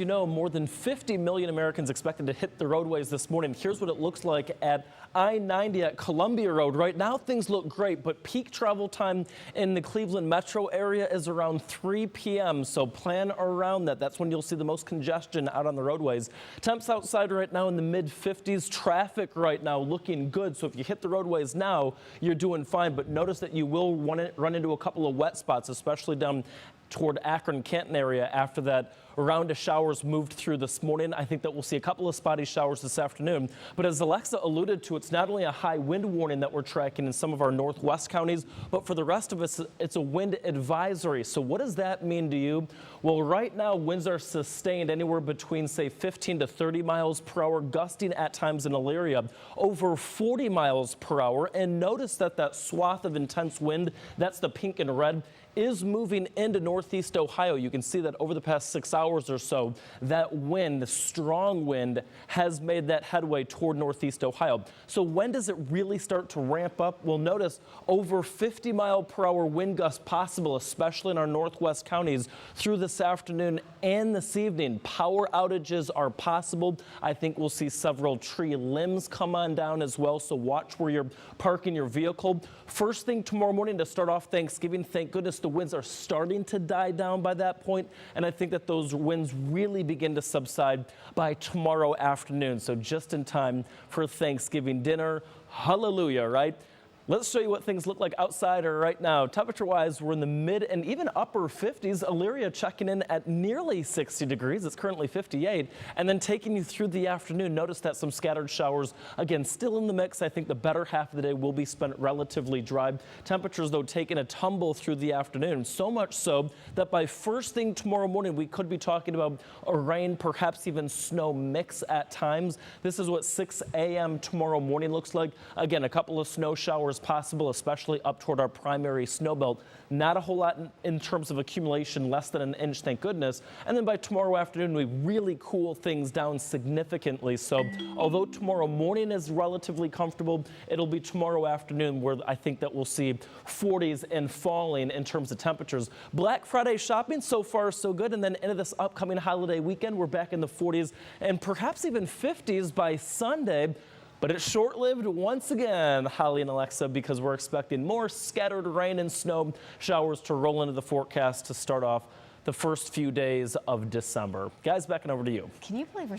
You know, more than 50 million Americans expected to hit the roadways this morning. Here's what it looks like at I-90 at Columbia Road. Right now, things look great, but peak travel time in the Cleveland metro area is around 3 p.m., so plan around that. That's when you'll see the most congestion out on the roadways. Temps outside right now in the mid-50s. Traffic right now looking good, so if you hit the roadways now, you're doing fine, but notice that you will run into a couple of wet spots, especially down toward Akron-Canton area after that round of showers moved through this morning. I think that we'll see a couple of spotty showers this afternoon. But as Alexa alluded to, it's not only a high wind warning that we're tracking in some of our northwest counties, but for the rest of us, it's a wind advisory. So what does that mean to you? Well, right now, winds are sustained anywhere between, say, 15 to 30 miles per hour, gusting at times in Elyria over 40 miles per hour. And notice that that swath of intense wind, that's the pink and red, is moving into northeast Ohio. You can see that over the past 6 hours or so, that wind, the strong wind, has made that headway toward northeast Ohio. So when does it really start to ramp up? Well, notice over 50 mile per hour wind gusts possible, especially in our northwest counties through this afternoon and this evening. Power outages are possible. I think we'll see several tree limbs come on down as well, so watch where you're parking your vehicle. First thing tomorrow morning to start off Thanksgiving, thank goodness the winds are starting to die down by that point, and I think that those winds really begin to subside by tomorrow afternoon. So just in time for Thanksgiving dinner. Hallelujah, right? Let's show you what things look like outside right now. Temperature-wise, we're in the mid and even upper 50s. Elyria checking in at nearly 60 degrees. It's currently 58. And then taking you through the afternoon, notice that some scattered showers, again, still in the mix. I think the better half of the day will be spent relatively dry. Temperatures, though, taking a tumble through the afternoon. So much so that by first thing tomorrow morning, we could be talking about a rain, perhaps even snow mix at times. This is what 6 a.m. tomorrow morning looks like. Again, a couple of snow showers possible, especially up toward our primary snow belt. Not a whole lot in terms of accumulation, less than an inch, thank goodness. And then by tomorrow afternoon, we really cool things down significantly. So although tomorrow morning is relatively comfortable, it'll be tomorrow afternoon where I think that we'll see 40s and falling in terms of temperatures. Black Friday shopping, so far so good. And then into this upcoming holiday weekend, we're back in the 40s and perhaps even 50s by Sunday. But it's short-lived once again, Holly and Alexa, because we're expecting more scattered rain and snow showers to roll into the forecast to start off the first few days of December. Guys, back and over to you. Can you believe we're